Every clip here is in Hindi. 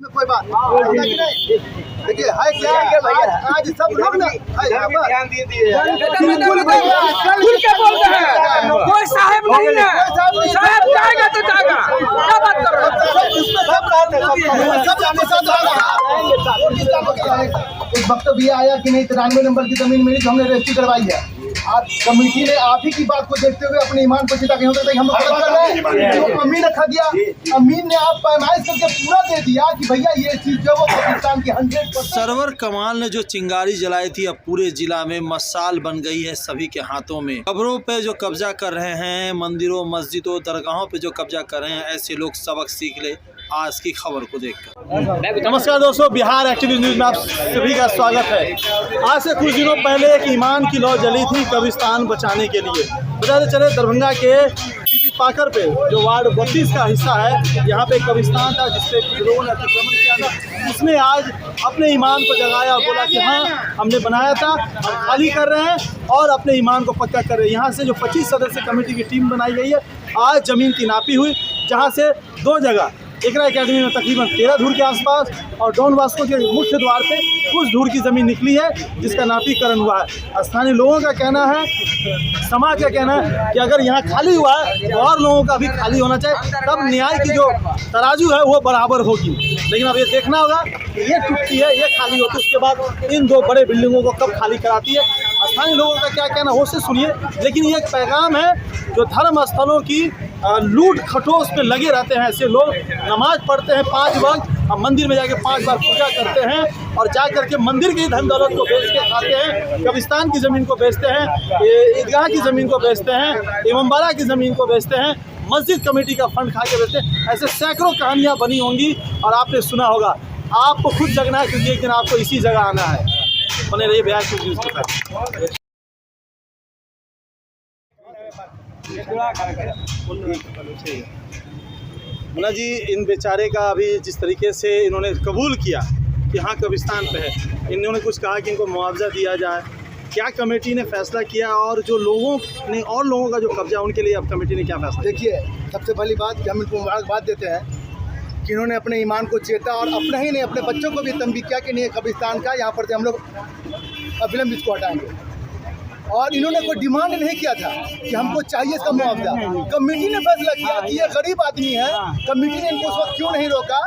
कोई बात देखिए है क्या आज सब लोग ना ध्यान दिए कोई साहब नहीं है, साहब जाएगा तो जाएगा, क्या बात कर रहे हो। एक वक्तव्य आया कि नहीं 93 नंबर की जमीन मेरी, हमने रजिस्ट्री करवाई है। आज कमेटी ने आप ही की बात को देखते हुए अपने ईमान को चिता हम गलत कर रहे हैं। तो अमीन रखा गया, अमीन ने आप पैमाइश करके पूरा दे दिया कि भैया ये चीज जो वो पाकिस्तान की 100%। सरवर कमाल ने जो चिंगारी जलाई थी अब पूरे जिला में मसाल बन गई है सभी के हाथों में। कब्रों पे जो कब्जा कर रहे हैं, मंदिरों मस्जिदों दरगाहों पे जो कब्जा कर रहे हैं, ऐसे लोग सबक सीख ले आज की खबर को देखकर। नमस्कार दोस्तों, बिहार एक्टिविस्ट न्यूज में आप सभी का स्वागत है। आज से कुछ दिनों पहले एक ईमान की लौ जली थी कब्रिस्तान बचाने के लिए। बताते चले दरभंगा के पीपी पाकर पे जो वार्ड 32 का हिस्सा है, यहाँ पे कब्रिस्तान था जिसपे कुछ लोगों ने अतिक्रमण किया था। इसने आज अपने ईमान को जगाया और बोला कि हाँ हमने बनाया था, हम खाली कर रहे हैं और अपने ईमान को पक्का कर रहे हैं। यहाँ से जो 25 सदस्य कमेटी की टीम बनाई गई है, आज ज़मीन की नापी हुई, जहाँ से 2 जगह एकरा एकेडमी में तकरीबन 13 धूर के आसपास और डॉन वास्को के मुख्य द्वार पे कुछ धूर की ज़मीन निकली है, जिसका नापीकरण हुआ है। स्थानीय लोगों का कहना है, समाज का कहना है कि अगर यहाँ खाली हुआ है तो और लोगों का भी खाली होना चाहिए, तब न्याय की जो तराजू है वो बराबर होगी। लेकिन अब ये देखना होगा कि ये टूटती है, ये खाली होती है, उसके बाद इन 2 बड़े बिल्डिंगों को कब खाली कराती है। स्थानीय लोगों का क्या कहना हो से सुनिए। लेकिन ये एक पैगाम है जो धर्म स्थलों की लूट खटोस पे लगे रहते हैं। ऐसे लोग नमाज पढ़ते हैं 5 वक्त और मंदिर में जाके 5 बार पूजा करते हैं और जा करके मंदिर की धन दौलत को बेच के खाते हैं, कब्रिस्तान की ज़मीन को बेचते हैं, ईदगाह की ज़मीन को बेचते हैं, इमामबाड़ा की ज़मीन को बेचते हैं, मस्जिद कमेटी का फंड खा के बेचते हैं। ऐसे सैकड़ों कहानियाँ बनी होंगी और आपने सुना होगा। आपको खुद जगना है क्योंकि एक दिन आपको इसी जगह आना है। बने रहिए बिहार की न्यूज़ के साथ। मुन्ना जी, इन बेचारे का अभी जिस तरीके से इन्होंने कबूल किया कि हाँ कब्रिस्तान पे है, इन्होंने कुछ कहा कि इनको मुआवजा दिया जाए, क्या कमेटी ने फैसला किया और जो लोगों ने और लोगों का जो कब्जा उनके लिए अब कमेटी ने क्या फैसला? देखिए, सबसे पहली बात कि हम इनको मुबारकबाद देते हैं कि इन्होंने अपने ईमान को चेता और अपना ही नहीं अपने बच्चों को भी तंबीह किया कि नहीं कब्रिस्तान का यहाँ पर से हम लोग अविलंब इसको हटाएंगे। और इन्होंने कोई डिमांड नहीं किया था कि हमको चाहिए इसका मुआवजा। कमेटी ने फैसला किया कि ये गरीब आदमी है, कमेटी ने इनको उस वक्त क्यों नहीं रोका।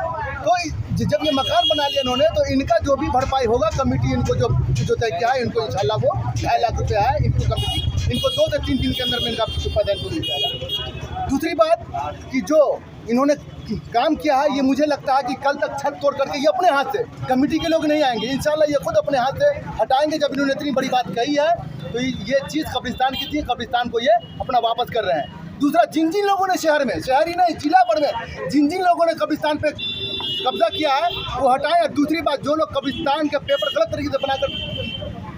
तो जब ये मकान बना लिया इन्होंने, तो इनका जो भी भरपाई होगा कमेटी इनको जो तय किया है, इनको इंशाल्लाह वो 2.5 लाख रुपये है। इनको कमेटी इनको 2 से 3 दिन के अंदर में इनका पैदान मिल जाएगा। दूसरी बात कि जो इन्होंने काम किया है, ये मुझे लगता है कि कल तक छत तोड़ करके ये अपने हाथ से, कमेटी के लोग नहीं आएंगे, इंशाल्लाह ये खुद अपने हाथ से हटाएंगे। जब इन्होंने इतनी बड़ी बात कही है तो ये चीज़ कब्रिस्तान की थी, कब्रिस्तान को ये अपना वापस कर रहे हैं। दूसरा, जिन जिन लोगों ने शहर में, शहर ही नहीं जिला भर में जिन जिन लोगों ने कब्रिस्तान पे कब्जा किया है वो हटाएं। दूसरी बात, जो लोग कब्रिस्तान के पेपर गलत तरीके से बनाकर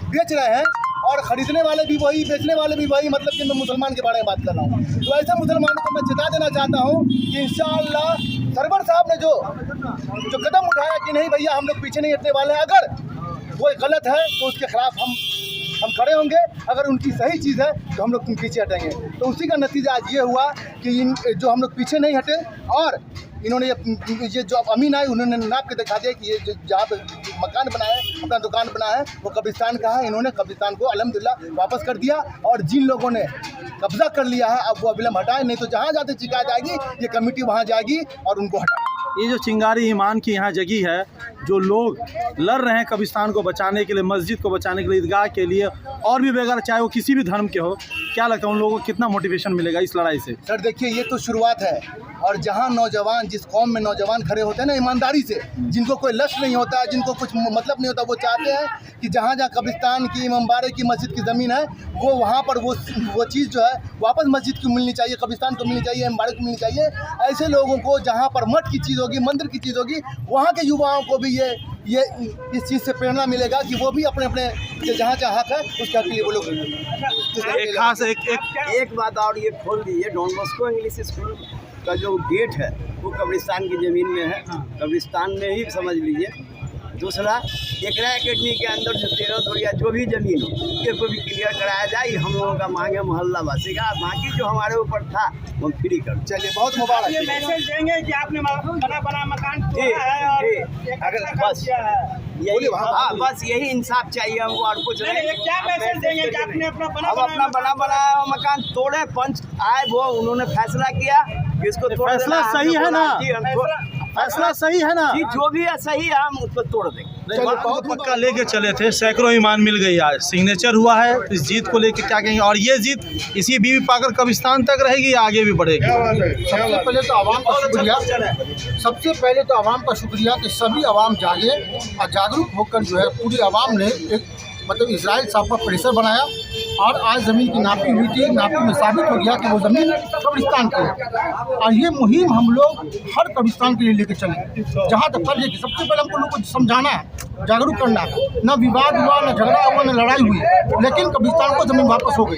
बेच रहे हैं और ख़रीदने वाले भी वही, बेचने वाले भी वही, मतलब कि मैं मुसलमान के बारे में बात कर रहा हूँ, तो ऐसे मुसलमानों को मैं चेता देना चाहता हूँ कि इंशाअल्लाह सरवर साहब ने जो कदम उठाया कि नहीं भैया हम लोग पीछे नहीं हटने वाले हैं, अगर वो गलत है तो उसके खिलाफ हम खड़े होंगे, अगर उनकी सही चीज़ है तो हम लोग पीछे हटेंगे। तो उसी का नतीजा आज ये हुआ कि जो हम लोग पीछे नहीं हटे और इन्होंने ये जो अमीन आए उन्होंने नाप के दिखा दिया कि ये जहाँ पे मकान बना है, अपना दुकान बना है, वो कब्रिस्तान का है। इन्होंने कब्रिस्तान को अल्हम्दुलिल्लाह वापस कर दिया और जिन लोगों ने कब्जा कर लिया है अब वो अविलंब हटाए, नहीं तो जहाँ जाते शिकायत आएगी ये कमेटी वहाँ जाएगी और उनको हटाएगी। ये जो चिंगारी ईमान की यहाँ जगी है, जो लोग लड़ रहे हैं कब्रिस्तान को बचाने के लिए, मस्जिद को बचाने के लिए, ईदगाह के लिए और भी वगैरह, चाहे वो किसी भी धर्म के हो, क्या लगता है उन लोगों को कितना मोटिवेशन मिलेगा इस लड़ाई से? सर देखिए, ये तो शुरुआत है और जहाँ नौजवान, जिस कौम में नौजवान खड़े होते हैं ना ईमानदारी से, जिनको कोई लक्ष्य नहीं होता, जिनको कुछ मतलब नहीं होता, वो चाहते हैं कि जहाँ जहाँ कब्रिस्तान की, इमामबाड़े की, मस्जिद की ज़मीन है वो वहाँ पर वो चीज़ जो है वापस मस्जिद को मिलनी चाहिए, कब्रिस्तान को मिलनी चाहिए, इमामबाड़े को मिलनी चाहिए। ऐसे लोगों को जहाँ पर मठ की चीज़ होगी, मंदिर की चीज़ होगी, वहाँ के युवाओं को भी ये इस चीज़ से प्रेरणा मिलेगा कि वो भी अपने अपने जहाँ जहाँ हक है उसके हक के लिए वो लोग एक खास एक बात और ये खोल दीजिए, डॉन बॉस्को इंग्लिश स्कूल का जो गेट है वो कब्रिस्तान की ज़मीन में है, कब्रिस्तान में ही समझ लीजिए। दूसरा, एकरा एकेडमी के अंदर जो 13 धूर या जो भी ज़मीन हो इसको भी क्लियर कराया जाए, हम लोगों का मांग है मोहल्ला वासी का। बाकी जो हमारे ऊपर था हम फ्री कर। चलिए, बहुत मुबारक। मैसेज देंगे कि आपने बना मकान तोड़ा है और अगर बस यही, हाँ बस यही इंसाफ चाहिए हमको और कुछ नहीं। क्या मैसेज देंगे कि आपने अपना हम अपना बना बनाया मकान तोड़े, पंच आए वो उन्होंने फैसला किया कि इसको तोड़ फैसला देना है। सही है ना? जी, फैसला सही है ना? जी जो भी है सही है, हम उसको तोड़ देंगे। तो पक्का लेके चले थे, सैकड़ों ईमान मिल गई, आज सिग्नेचर हुआ है। इस जीत को लेके क्या कहेंगे? और ये जीत इसी बीबी पाकर कब्रिस्तान तक रहेगी या आगे भी बढ़ेगी? सबसे पहले तो आवाम का शुक्रिया, सबसे पहले तो आवाम का शुक्रिया कि सभी आवाम जागे और जागरूक होकर जो है पूरी आवाम ने एक मतलब इजराइल साहब पर प्रेशर बनाया और आज ज़मीन की नापी हुई थी, नापी में साबित हो गया कि वो ज़मीन कब्रिस्तान की है। और ये मुहिम हम लोग हर कब्रिस्तान के लिए लेके चले, जहाँ तक फर्ज है कि सबसे पहले हमको लोग को समझाना है, जागरूक करना है। न विवाद हुआ, न झगड़ा हुआ, न लड़ाई हुई, लेकिन कब्रिस्तान को ज़मीन वापस हो गई।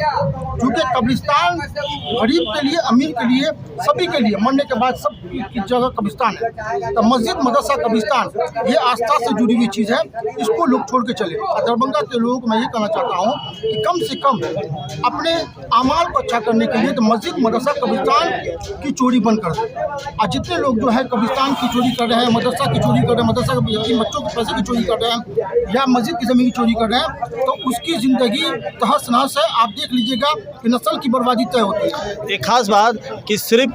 क्योंकि कब्रिस्तान गरीब के लिए, अमीर के लिए, सभी के लिए मरने के बाद सब की जगह कब्रिस्तान है। तो मस्जिद, मदरसा, कब्रिस्तान ये आस्था से जुड़ी हुई चीज़ है, इसको लोग छोड़ के चले। और दरभंगा के लोग मैं ये कहना चाहता हूँ कि कम से कम अपने अमाल को अच्छा करने के लिए तो मस्जिद, मदरसा, कब्रिस्तान की चोरी बंद कर दें। और जितने लोग जो है कब्रिस्तान की चोरी कर रहे हैं, मदरसा की चोरी कर रहे हैं, मदरसा के बच्चों के पैसे की चोरी कर रहे हैं या मस्जिद की ज़मीन की चोरी कर रहे हैं, तो उसकी ज़िंदगी तहस नहस है। आप देख लीजिएगा कि नस्ल की बर्बादी तय होती है। एक खास बात कि सिर्फ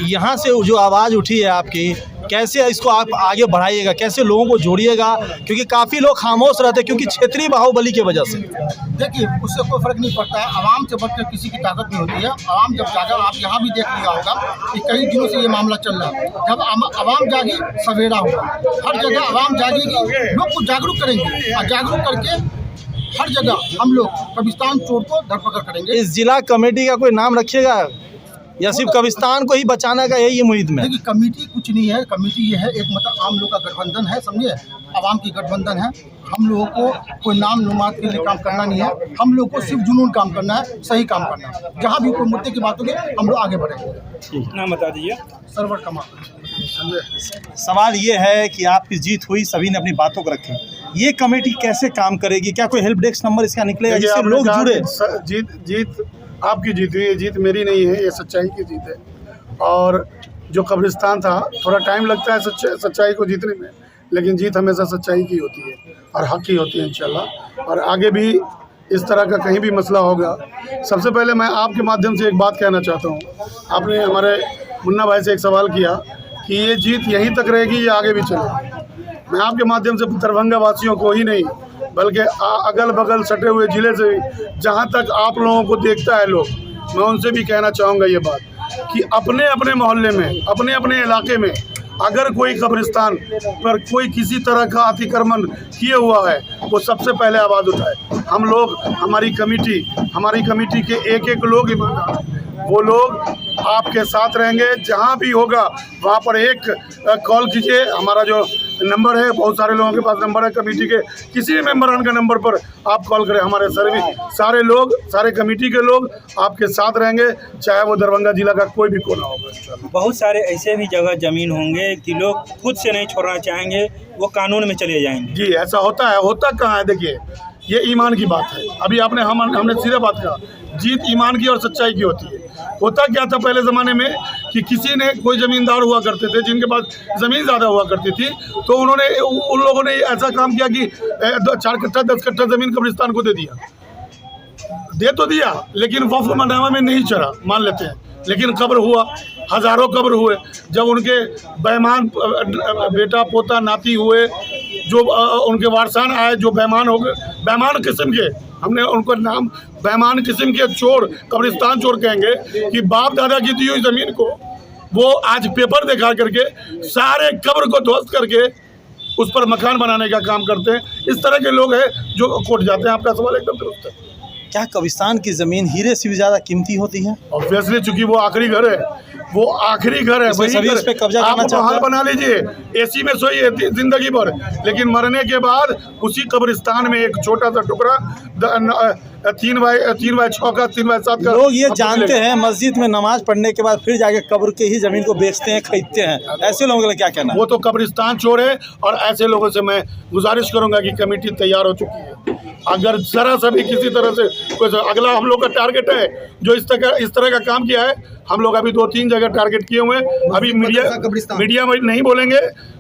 यहाँ से जो आवाज़ उठी है आपकी, कैसे इसको आप आगे बढ़ाइएगा, कैसे लोगों को जोड़िएगा? क्योंकि काफ़ी लोग खामोश रहते हैं क्योंकि क्षेत्रीय बाहुबली की वजह से। देखिए, उससे कोई फर्क नहीं पड़ता है, आवाम से बढ़कर किसी की ताकत नहीं होती है। आवाम जब जागा, आप यहाँ भी देख लिया होगा कि कई दिनों से ये मामला चल रहा है। जब आवाम जागी, सवेरा होगा। हर जगह आवाम जागेगी, लोग को जागरूक करेंगे और जागरूक करके हर जगह हम लोग कब्रिस्तान चोर को धरपकड़ करेंगे। इस जिला कमेटी का कोई नाम रखिएगा या सिर्फ कब्रिस्तान को ही बचाने का यही उम्मीद में? देखिए, कमेटी कुछ नहीं है। कमेटी ये है एक मतलब आम लोग का गठबंधन है, समझे, आवाम की गठबंधन है। हम लोगों को कोई नाम नुमात के लिए काम करना नहीं है, हम लोग को सिर्फ जुनून काम करना है, सही काम करना है। जहाँ भी कोई मुद्दे की बात होगी हम लोग आगे बढ़ेंगे। नाम बता दीजिए। सरवर कमाल। सवाल ये है कि आपकी जीत हुई, सभी ने अपनी बातों को रखी, ये कमेटी कैसे काम करेगी? क्या कोई हेल्प डेस्क नंबर इसका निकलेगा जिससे लोग जुड़े? जीत आपकी जीत हुई, ये जीत मेरी नहीं है, ये सच्चाई की जीत है। और जो कब्रिस्तान था, थोड़ा टाइम लगता है सच्चाई को जीतने में, लेकिन जीत हमेशा सच्चाई की होती है और हक की होती है इंशाल्लाह। और आगे भी इस तरह का कहीं भी मसला होगा, सबसे पहले मैं आपके माध्यम से एक बात कहना चाहता हूँ। आपने हमारे मुन्ना भाई से एक सवाल किया कि ये जीत यहीं तक रहेगी या आगे भी चलेगी। मैं आपके माध्यम से दरभंगा वासियों को ही नहीं बल्कि अगल बगल सटे हुए ज़िले से भी जहाँ तक आप लोगों को देखता है लोग, मैं उनसे भी कहना चाहूँगा ये बात कि अपने अपने मोहल्ले में, अपने अपने इलाके में अगर कोई कब्रिस्तान पर कोई किसी तरह का अतिक्रमण किए हुआ है, वो सबसे पहले आवाज़ उठाए। हम लोग, हमारी कमेटी के एक लोग ईमानदार हैं, वो लोग आपके साथ रहेंगे। जहाँ भी होगा वहाँ पर एक कॉल कीजिए। हमारा जो नंबर है, बहुत सारे लोगों के पास नंबर है कमेटी के, किसी भी मेंबरान का नंबर पर आप कॉल करें, हमारे सारे लोग, सारे कमेटी के लोग आपके साथ रहेंगे, चाहे वो दरभंगा जिला का कोई भी कोना होगा। बहुत सारे ऐसे भी जगह ज़मीन होंगे कि लोग खुद से नहीं छोड़ना चाहेंगे, वो कानून में चले जाएंगे। जी, ऐसा होता है। होता कहाँ है? देखिए, ये ईमान की बात है। अभी हमने सीधे बात कहा, जीत ईमान की और सच्चाई की होती है। होता क्या था पहले ज़माने में कि किसी ने, कोई ज़मींदार हुआ करते थे जिनके पास ज़मीन ज़्यादा हुआ करती थी, तो उन लोगों ने ऐसा काम किया कि 4 कट्ठा 10 कट्ठा ज़मीन कब्रिस्तान को दे दिया, लेकिन वफ़ मनामा में नहीं चढ़ा, मान लेते हैं। लेकिन कब्र हुआ, हज़ारों कब्र हुए। जब उनके बेईमान बेटा पोता नाती हुए, जो उनके वारसान आए, जो बेईमान हो गए, बेईमान किस्म के, हमने उनको नाम बेईमान किस्म के चोर, कब्रिस्तान चोर कहेंगे, कि बाप दादा की दी हुई ज़मीन को वो आज पेपर दिखा करके सारे कब्र को ध्वस्त करके उस पर मकान बनाने का काम करते हैं। इस तरह के लोग हैं जो कोर्ट जाते हैं। आपका सवाल एकदम दुरुस्त है। क्या कब्रिस्तान की ज़मीन हीरे से भी ज़्यादा कीमती होती है? ऑब्वियसली, चूंकि वो आखिरी घर है, वो आखिरी घर है, वही सभी इस पे कब्जा करना चाहते हैं। आप बना लीजिए, एसी में सोइए जिंदगी भर, लेकिन मरने के बाद उसी कब्रिस्तान में एक छोटा सा टुकड़ा 3 बाय 6 का 3 बाय 7 का। लोग ये जानते हैं मस्जिद में नमाज पढ़ने के बाद फिर जाके कब्र के ही ज़मीन को बेचते हैं, खरीदते हैं, ऐसे लोगों के लिए क्या कहना? वो तो कब्रिस्तान चोर है। और ऐसे लोगों से मैं गुजारिश करूंगा कि कमेटी तैयार हो चुकी है, अगर जरा सा भी किसी तरह से कोई, अगला हम लोग का टारगेट है जो इस तरह का काम किया है। हम लोग अभी 2-3 जगह टारगेट किए हुए हैं। अभी मीडिया में नहीं बोलेंगे,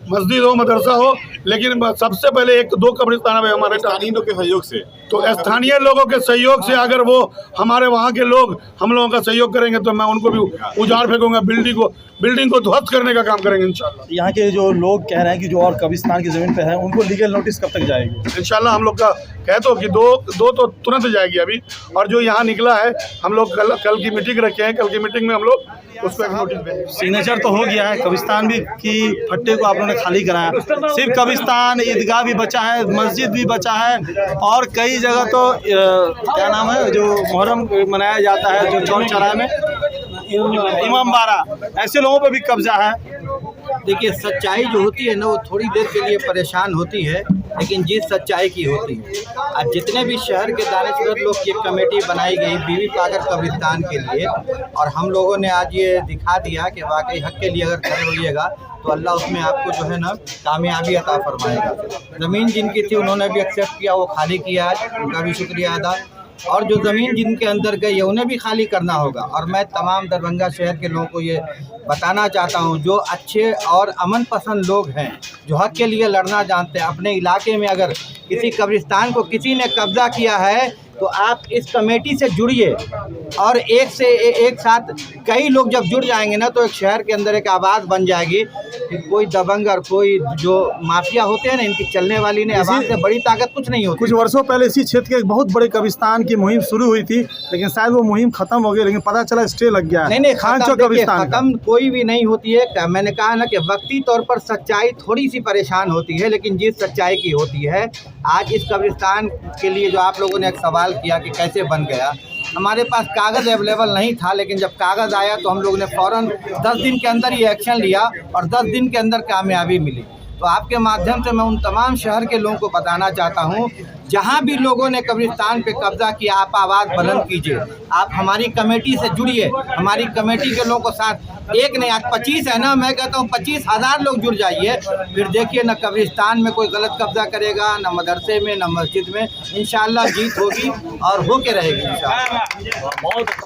मस्जिद हो, मदरसा हो, लेकिन सबसे पहले 1-2 कब्रिस्तान है हमारे स्थानीय के सहयोग से। तो स्थानीय लोगों के सहयोग से अगर वो हमारे वहाँ के लोग हम लोगों का सहयोग करेंगे तो मैं उनको भी उजाड़ फेंकूंगा, बिल्डिंग को ध्वस्त करने का काम करेंगे इंशाल्लाह। यहाँ के जो लोग कह रहे हैं कि जो और कब्रिस्तान की ज़मीन पे है उनको लीगल नोटिस कब तक जाएगी? इंशाल्लाह हम लोग का कह तो कि दो तो तुरंत जाएगी अभी, और जो यहाँ निकला है हम लोग कल की मीटिंग रखे हैं, कल की मीटिंग में हम लोग उसको एक नोटिस देंगे। सिग्नेचर तो हो गया है, कब्रिस्तान भी की फट्टे को आप लोगों ने खाली कराया, सिर्फ कब्रिस्तान, ईदगाह भी बचा है, मस्जिद भी बचा है, और कई जगह तो क्या नाम है जो मुहर्रम मनाया जाता है जो चौक चौराहे में इमाम बाड़ा, ऐसे लोगों पे भी कब्जा है। देखिए, सच्चाई जो होती है ना वो थोड़ी देर के लिए परेशान होती है, लेकिन जीत सच्चाई की होती है। आज जितने भी शहर के दानिशवर लोग की कमेटी बनाई गई बीबी पाकर कब्रिस्तान के लिए, और हम लोगों ने आज ये दिखा दिया कि वाकई हक के लिए अगर खड़े होइएगा तो अल्लाह उसमें आपको जो है ना कामयाबी अता फरमाएगा। ज़मीन जिनकी थी उन्होंने भी एक्सेप्ट किया, वो खाली किया, आज उनका भी शुक्रिया अदा, और जो ज़मीन जिनके अंदर गई है उन्हें भी खाली करना होगा। और मैं तमाम दरभंगा शहर के लोगों को ये बताना चाहता हूँ, जो अच्छे और अमन पसंद लोग हैं, जो हक़ के लिए लड़ना जानते हैं, अपने इलाके में अगर किसी कब्रिस्तान को किसी ने कब्ज़ा किया है तो आप इस कमेटी से जुड़िए, और एक साथ कई लोग जब जुड़ जाएंगे ना तो एक शहर के अंदर एक आवाज़ बन जाएगी कि कोई दबंग और कोई जो माफिया होते हैं ना, इनकी चलने वाली ने आवाज़ से बड़ी ताकत कुछ नहीं होती। कुछ वर्षों पहले इसी क्षेत्र के एक बहुत बड़े कब्रिस्तान की मुहिम शुरू हुई थी, लेकिन शायद वो मुहिम खत्म हो गई, लेकिन पता चला स्टे लग गया। नहीं, खान चौक कब्रिस्तान खत्म कोई भी नहीं होती है। मैंने कहा ना कि वक्ती तौर पर सच्चाई थोड़ी सी परेशान होती है, लेकिन जीत सच्चाई की होती है। आज इस कब्रिस्तान के लिए जो आप लोगों ने एक सवाल किया कि कैसे बन गया, हमारे पास कागज़ अवेलेबल नहीं था, लेकिन जब कागज़ आया तो हम लोगों ने फ़ौरन 10 दिन के अंदर ये एक्शन लिया और 10 दिन के अंदर कामयाबी मिली। तो आपके माध्यम से मैं उन तमाम शहर के लोगों को बताना चाहता हूँ, जहाँ भी लोगों ने कब्रिस्तान पे कब्जा किया, आप आवाज़ बुलंद कीजिए, आप हमारी कमेटी से जुड़िए, हमारी कमेटी के लोगों को साथ एक नहीं आज 25 है ना, मैं कहता हूँ 25,000 लोग जुड़ जाइए, फिर देखिए न कब्रिस्तान में कोई गलत कब्जा करेगा, न मदरसे में, न मस्जिद में। इंशाअल्लाह जीत होगी और होके रहेगी इंशाअल्लाह।